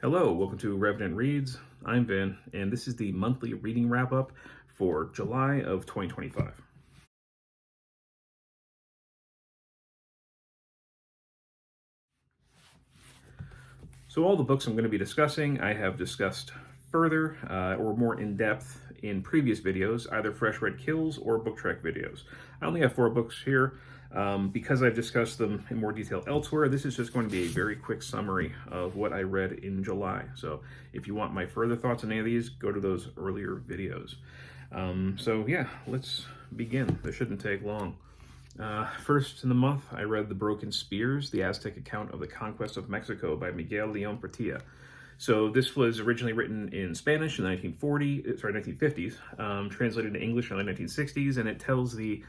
Hello, welcome to Revenant Reads. I'm Vin, and this is the monthly reading wrap-up for July of 2025. So all the books I'm going to be discussing, I have discussed further or more in depth in previous videos, either Fresh Read Kills or Book Trek videos. I only have 4 books here. Because I've discussed them in more detail elsewhere, this is just going to be a very quick summary of what I read in July. So if you want my further thoughts on any of these, go to those earlier videos. So yeah, let's begin. This shouldn't take long. First in the month, I read The Broken Spears, the Aztec account of the conquest of Mexico by Miguel Leon Portilla. So this was originally written in Spanish in the 1950s, translated into English in the 1960s, and it tells the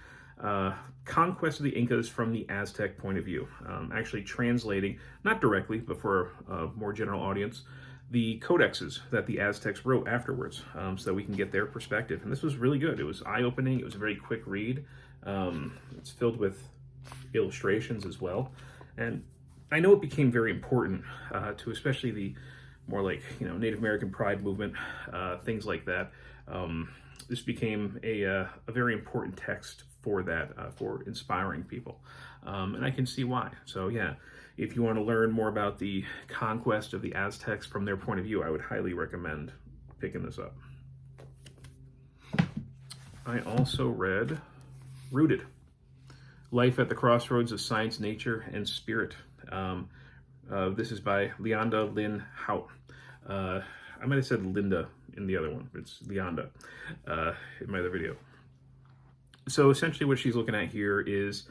conquest of the Incas from the Aztec point of view, actually translating, not directly, but for a more general audience, the codexes that the Aztecs wrote afterwards, so that we can get their perspective. And this was really good. It was eye-opening. It was a very quick read. It's filled with illustrations as well. And I know it became very important to especially the more like, Native American pride movement, things like that. This became a very important text for that, for inspiring people. And I can see why. So yeah, if you want to learn more about the conquest of the Aztecs from their point of view, I would highly recommend picking this up. I also read Rooted, Life at the Crossroads of Science, Nature, and Spirit. This is by Leonda Lynn Hout. I might have said Linda in the other one. It's Leonda in my other video. So essentially what she's looking at here is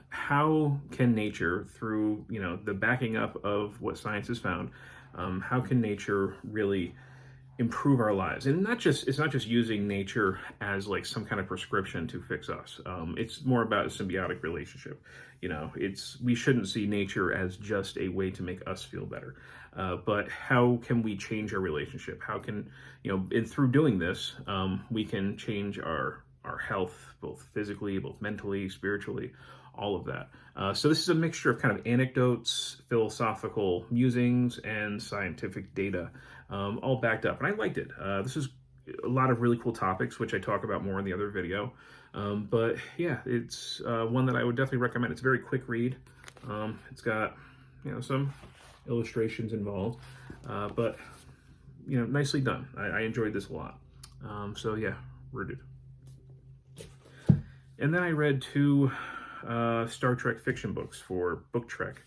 how can nature, through the backing up of what science has found, how can nature really improve our lives? And it's not just using nature as like some kind of prescription to fix us. It's more about a symbiotic relationship. We shouldn't see nature as just a way to make us feel better. But how can we change our relationship? How can, and through doing this, we can change our health, both physically, both mentally, spiritually, all of that. So this is a mixture of kind of anecdotes, philosophical musings, and scientific data, all backed up. And I liked it. This is a lot of really cool topics, which I talk about more in the other video. But yeah, it's one that I would definitely recommend. It's a very quick read. It's got, some illustrations involved, but, nicely done. I enjoyed this a lot. So yeah, Rooted. And then I read 2 Star Trek fiction books for Book Trek.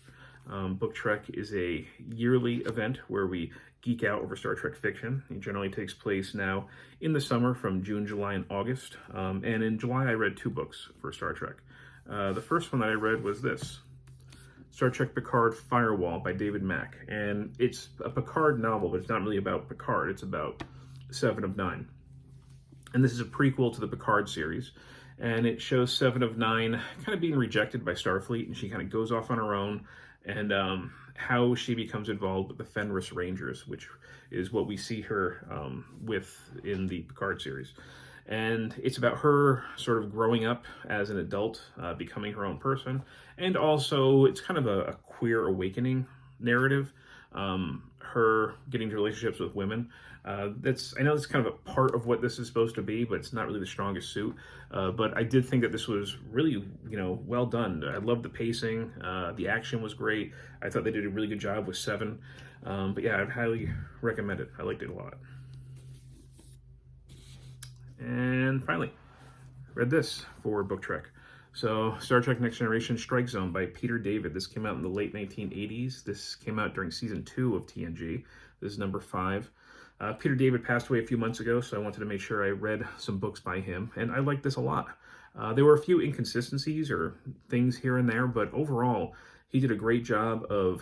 Book Trek is a yearly event where we geek out over Star Trek fiction. It generally takes place now in the summer from June, July, and August. And in July, I read 2 books for Star Trek. The first one that I read was this, Star Trek Picard Firewall by David Mack. And it's a Picard novel, but it's not really about Picard. It's about Seven of Nine. And this is a prequel to the Picard series. And it shows Seven of Nine kind of being rejected by Starfleet, and she kind of goes off on her own, and how she becomes involved with the Fenris Rangers, which is what we see her with in the Picard series. And it's about her sort of growing up as an adult, becoming her own person, and also it's kind of a queer awakening narrative. Her getting into relationships with women. I know that's kind of a part of what this is supposed to be, but it's not really the strongest suit. But I did think that this was really, well done. I loved the pacing. The action was great. I thought they did a really good job with Seven. But yeah, I'd highly recommend it. I liked it a lot. And finally, read this for Book Trek. So, Star Trek Next Generation Strike Zone by Peter David. This came out in the late 1980s. This came out during season 2 of TNG. This is number 5. Peter David passed away a few months ago, so I wanted to make sure I read some books by him, and I liked this a lot. There were a few inconsistencies or things here and there, but overall, he did a great job of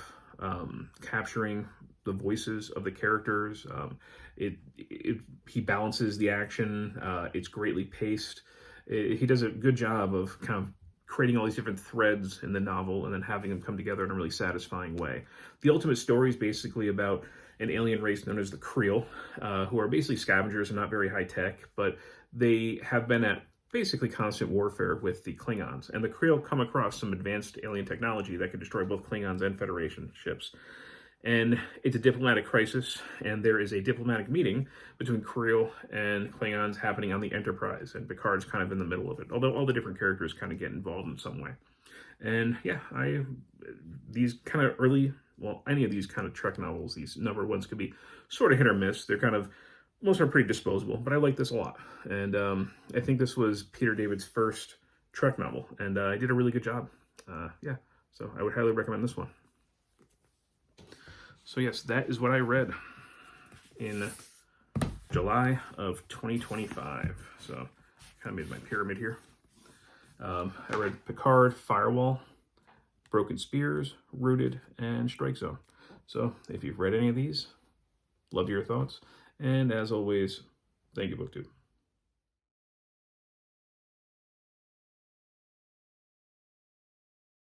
capturing the voices of the characters. He balances the action. It's greatly paced. He does a good job of kind of creating all these different threads in the novel and then having them come together in a really satisfying way. The ultimate story is basically about an alien race known as the Creel, who are basically scavengers and not very high tech, but they have been at basically constant warfare with the Klingons. And the Creel come across some advanced alien technology that could destroy both Klingons and Federation ships. And it's a diplomatic crisis, and there is a diplomatic meeting between Krill and Klingons happening on the Enterprise, and Picard's kind of in the middle of it, although all the different characters kind of get involved in some way. And yeah, these kind of early, well, any of these kind of Trek novels, these number ones could be sort of hit or miss. They're kind of, most are pretty disposable, but I like this a lot. And I think this was Peter David's first Trek novel, and I did a really good job. Yeah, so I would highly recommend this one. So yes, that is what I read in July of 2025. So kind of made my pyramid here. I read Picard, Firewall, Broken Spears, Rooted, and Strike Zone. So if you've read any of these, love your thoughts. And as always, thank you, BookTube.